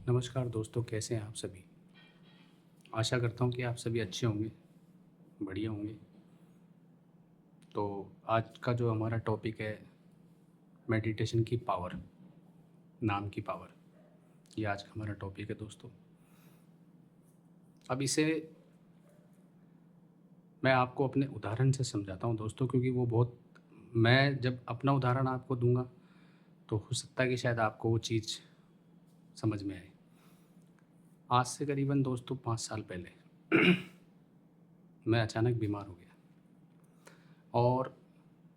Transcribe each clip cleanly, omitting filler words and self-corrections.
नमस्कार दोस्तों, कैसे हैं आप सभी। आशा करता हूँ कि आप सभी अच्छे होंगे, बढ़िया होंगे। तो आज का जो हमारा टॉपिक है, मेडिटेशन की पावर, नाम की पावर, ये आज का हमारा टॉपिक है दोस्तों। अब इसे मैं आपको अपने उदाहरण से समझाता हूँ दोस्तों, क्योंकि वो बहुत, मैं जब अपना उदाहरण आपको दूंगा तो हो सकता है कि शायद आपको वो चीज़ समझ में आए। आज से करीबन दोस्तों 5 साल पहले मैं अचानक बीमार हो गया, और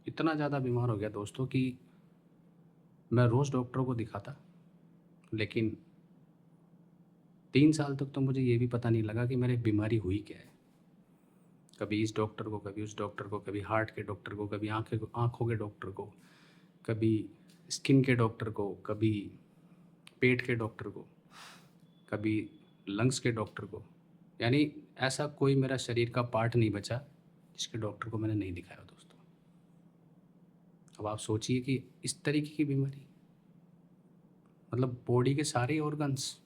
इतना ज़्यादा बीमार हो गया दोस्तों कि मैं रोज़ डॉक्टरों को दिखाता, लेकिन 3 साल तक तो मुझे ये भी पता नहीं लगा कि मेरी बीमारी हुई क्या है। कभी इस डॉक्टर को, कभी उस डॉक्टर को, कभी हार्ट के डॉक्टर को, कभी आँखों के डॉक्टर को, कभी स्किन के डॉक्टर को, कभी पेट के डॉक्टर को, कभी लंग्स के डॉक्टर को। यानी ऐसा कोई मेरा शरीर का पार्ट नहीं बचा जिसके डॉक्टर को मैंने नहीं दिखाया दोस्तों। अब आप सोचिए कि इस तरीके की बीमारी, मतलब बॉडी के सारे ऑर्गन्स।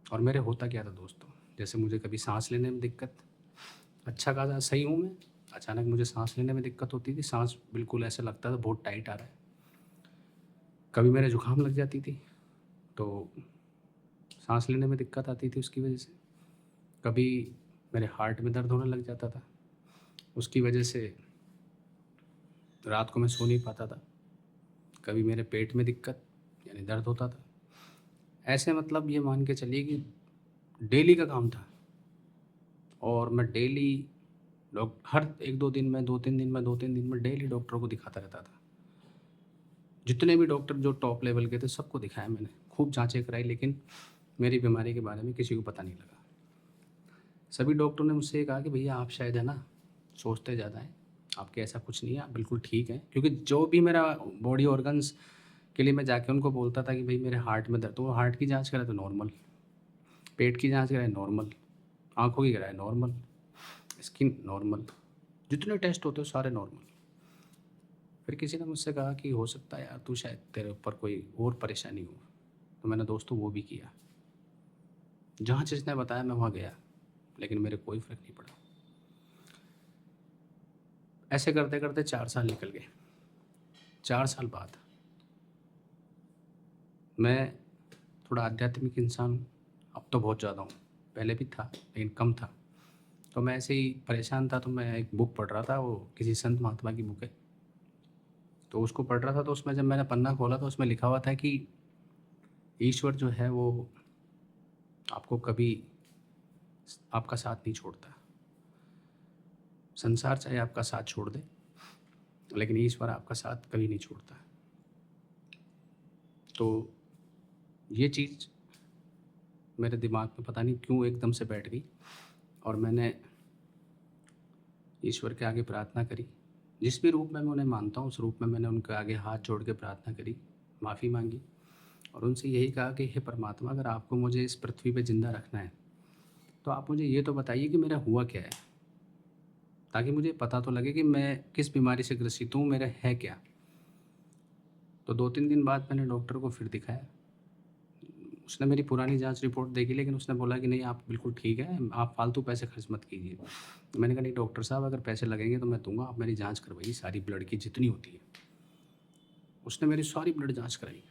और मेरे होता क्या था दोस्तों, जैसे मुझे कभी सांस लेने में दिक्कत, अच्छा खासा सही हूँ मैं, अचानक मुझे सांस लेने में दिक्कत होती थी। सांस बिल्कुल ऐसा लगता था बहुत टाइट आ रहा है। कभी मेरे जुकाम लग जाती थी तो सांस लेने में दिक्कत आती थी उसकी वजह से। कभी मेरे हार्ट में दर्द होने लग जाता था, उसकी वजह से रात को मैं सो नहीं पाता था। कभी मेरे पेट में दिक्कत यानी दर्द होता था। ऐसे मतलब ये मान के चलिए कि डेली का काम था। और मैं डेली हर 1-2 दिन में, 2-3 दिन में, 2-3 दिन में डेली डॉक्टर को दिखाता रहता था। जितने भी डॉक्टर जो टॉप लेवल के थे सबको दिखाया मैंने, खूब जांचें कराई, लेकिन मेरी बीमारी के बारे में किसी को पता नहीं लगा। सभी डॉक्टरों ने मुझसे ये कहा कि भैया आप शायद है ना सोचते ज़्यादा हैं, आपके ऐसा कुछ नहीं है, आप बिल्कुल ठीक हैं। क्योंकि जो भी मेरा बॉडी ऑर्गन्स के लिए मैं जाके उनको बोलता था कि भाई मेरे हार्ट में दर्द, तो वो हार्ट की जांच कराए तो नॉर्मल, पेट की जांच कराए नॉर्मल, आँखों की कराए नॉर्मल, स्किन नॉर्मल, जितने टेस्ट होते हैं सारे नॉर्मल। फिर किसी ने मुझसे कहा कि हो सकता है यार तू शायद तेरे ऊपर कोई और परेशानी हो। तो मैंने दोस्तों वो भी किया, जहाँ जिसने बताया मैं वहाँ गया, लेकिन मेरे कोई फ़र्क नहीं पड़ा। ऐसे करते करते 4 साल निकल गए। 4 साल बाद मैं थोड़ा आध्यात्मिक इंसान हूँ, अब तो बहुत ज़्यादा हूँ, पहले भी था लेकिन कम था। तो मैं ऐसे ही परेशान था, तो मैं एक बुक पढ़ रहा था, वो किसी संत महात्मा की बुक है। तो उसको पढ़ रहा था, तो उसमें जब मैंने पन्ना खोला तो उसमें लिखा हुआ था कि ईश्वर जो है वो आपको कभी आपका साथ नहीं छोड़ता। संसार चाहे आपका साथ छोड़ दे, लेकिन ईश्वर आपका साथ कभी नहीं छोड़ता। तो ये चीज़ मेरे दिमाग में पता नहीं क्यों एकदम से बैठ गई, और मैंने ईश्वर के आगे प्रार्थना करी। जिस भी रूप में मैं उन्हें मानता हूँ उस रूप में मैंने उनके आगे हाथ जोड़ के प्रार्थना करी, माफ़ी मांगी, और उनसे यही कहा कि हे परमात्मा, अगर आपको मुझे इस पृथ्वी पे ज़िंदा रखना है तो आप मुझे ये तो बताइए कि मेरा हुआ क्या है, ताकि मुझे पता तो लगे कि मैं किस बीमारी से ग्रसित हूँ, मेरा है क्या। तो 2-3 दिन बाद मैंने डॉक्टर को फिर दिखाया। उसने मेरी पुरानी जांच रिपोर्ट देखी, लेकिन उसने बोला कि नहीं आप बिल्कुल ठीक है, आप फालतू पैसे खर्च मत कीजिए। तो मैंने कहा नहीं डॉक्टर साहब, अगर पैसे लगेंगे तो मैं दूंगा, आप मेरी जांच करवाइए सारी ब्लड की जितनी होती है। उसने मेरी सारी ब्लड जांच कराई,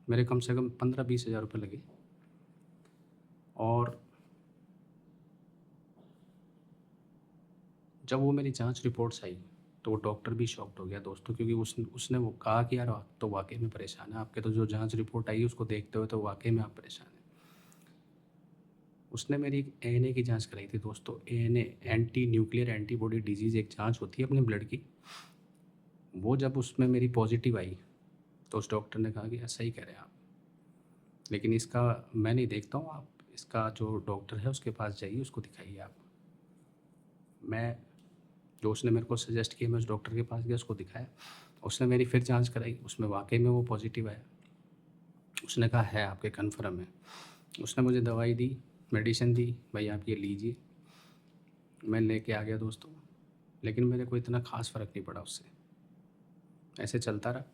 मेरे कम से कम 15-20 हज़ार रुपये लगे। और जब वो मेरी जांच रिपोर्ट्स आई तो वो डॉक्टर भी शॉक्ड हो गया दोस्तों, क्योंकि उसने वो कहा कि यार आप तो वाकई में परेशान है, आपके तो जो जांच रिपोर्ट आई उसको देखते हुए तो वाकई में आप परेशान हैं। उसने मेरी एक एएनए की जांच कराई थी दोस्तों। ANA, anti nuclear antibody disease, एक जांच होती है अपने ब्लड की। वो जब उसमें मेरी पॉजिटिव आई तो उस डॉक्टर ने कहा कि यार सही कह रहे हैं आप, लेकिन इसका मैं नहीं देखता हूँ, आप इसका जो डॉक्टर है उसके पास जाइए, उसको दिखाइए आप। मैं, जो उसने मेरे को सजेस्ट किया, मैं उस डॉक्टर के पास गया, उसको दिखाया। उसने मेरी फिर जांच कराई, उसमें वाकई में वो पॉजिटिव आया। उसने कहा है आपके कन्फर्म है। उसने मुझे दवाई दी, मेडिसिन दी, भाई आप ये लीजिए। मैं लेके आ गया दोस्तों, लेकिन मेरे को इतना ख़ास फ़र्क नहीं पड़ा उससे, ऐसे चलता रहा।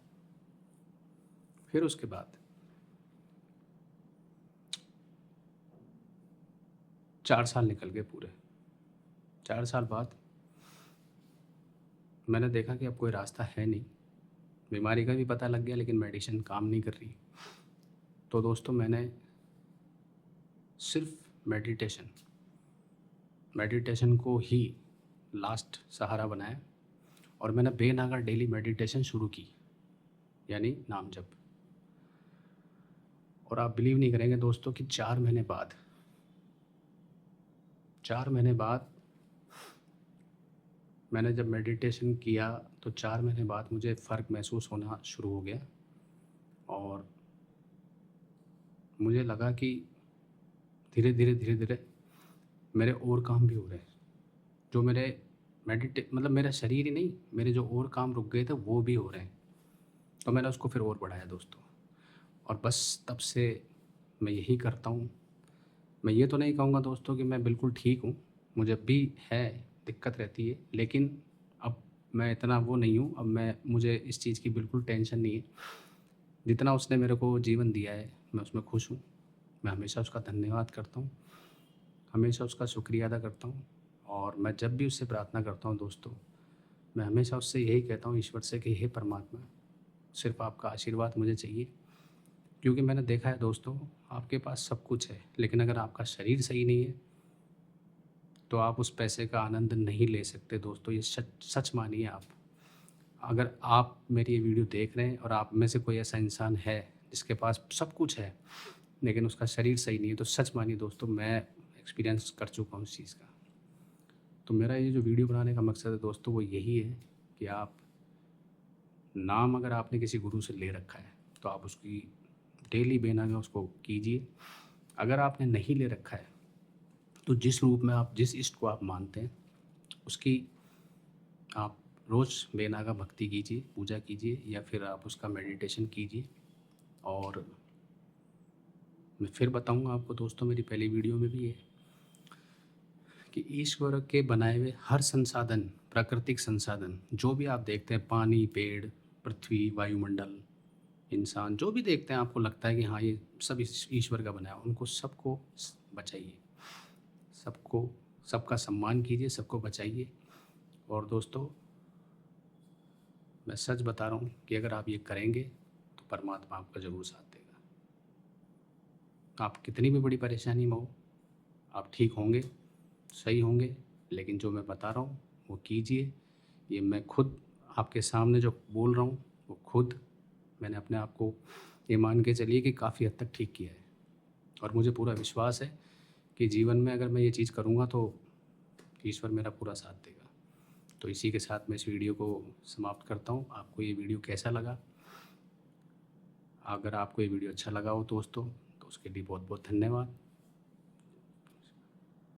फिर उसके बाद 4 साल निकल गए पूरे। 4 साल बाद मैंने देखा कि अब कोई रास्ता है नहीं, बीमारी का भी पता लग गया लेकिन मेडिसिन काम नहीं कर रही। तो दोस्तों मैंने सिर्फ मेडिटेशन को ही लास्ट सहारा बनाया और मैंने बेनागा डेली मेडिटेशन शुरू की, यानी नाम जप। और आप बिलीव नहीं करेंगे दोस्तों कि 4 महीने बाद मैंने जब मेडिटेशन किया तो 4 महीने बाद मुझे फ़र्क महसूस होना शुरू हो गया और मुझे लगा कि धीरे धीरे मेरे और काम भी हो रहे हैं, जो मेरे मतलब मेरा शरीर ही नहीं, मेरे जो और काम रुक गए थे वो भी हो रहे हैं। तो मैंने उसको फिर और बढ़ाया दोस्तों, और बस तब से मैं यही करता हूँ। मैं ये तो नहीं कहूँगा दोस्तों कि मैं बिल्कुल ठीक हूँ, मुझे अब भी है, दिक्कत रहती है, लेकिन अब मैं इतना वो नहीं हूँ। अब मुझे इस चीज़ की बिल्कुल टेंशन नहीं है। जितना उसने मेरे को जीवन दिया है मैं उसमें खुश हूँ। मैं हमेशा उसका धन्यवाद करता हूँ, हमेशा उसका शुक्रिया अदा करता हूँ। और मैं जब भी उससे प्रार्थना करता हूँ दोस्तों, मैं हमेशा उससे यही कहता हूँ, ईश्वर से, कि हे परमात्मा, सिर्फ आपका आशीर्वाद मुझे चाहिए। क्योंकि मैंने देखा है दोस्तों, आपके पास सब कुछ है लेकिन अगर आपका शरीर सही नहीं है तो आप उस पैसे का आनंद नहीं ले सकते दोस्तों। ये सच मानिए आप। अगर आप मेरी ये वीडियो देख रहे हैं और आप में से कोई ऐसा इंसान है जिसके पास सब कुछ है लेकिन उसका शरीर सही नहीं है, तो सच मानिए दोस्तों, मैं एक्सपीरियंस कर चुका हूँ इस चीज़ का। तो मेरा ये जो वीडियो बनाने का मकसद है दोस्तों वो यही है कि आप नाम, अगर आपने किसी गुरु से ले रखा है तो आप उसकी डेली बेनागा उसको कीजिए। अगर आपने नहीं ले रखा है तो जिस रूप में आप, जिस इष्ट को आप मानते हैं, उसकी आप रोज़ बेनागा भक्ति कीजिए, पूजा कीजिए, या फिर आप उसका मेडिटेशन कीजिए। और मैं फिर बताऊंगा आपको दोस्तों, मेरी पहली वीडियो में भी है कि ईश्वर के बनाए हुए हर संसाधन, प्राकृतिक संसाधन जो भी आप देखते हैं, पानी, पेड़, पृथ्वी, वायुमंडल, इंसान, जो भी देखते हैं आपको लगता है कि हाँ ये सब ईश्वर का बनाया, उनको सबको बचाइए, सबको, सबका सम्मान कीजिए, सबको बचाइए। और दोस्तों मैं सच बता रहा हूँ कि अगर आप ये करेंगे तो परमात्मा आपका ज़रूर साथ देगा। आप कितनी भी बड़ी परेशानी में हो, आप ठीक होंगे, सही होंगे। लेकिन जो मैं बता रहा हूँ वो कीजिए। ये मैं खुद आपके सामने जो बोल रहा हूँ वो खुद मैंने अपने आप को, ये मान के चलिए कि काफ़ी हद तक ठीक किया है। और मुझे पूरा विश्वास है कि जीवन में अगर मैं ये चीज़ करूँगा तो ईश्वर मेरा पूरा साथ देगा। तो इसी के साथ मैं इस वीडियो को समाप्त करता हूँ। आपको ये वीडियो कैसा लगा? अगर आपको ये वीडियो अच्छा लगा हो दोस्तों तो उसके लिए बहुत बहुत धन्यवाद।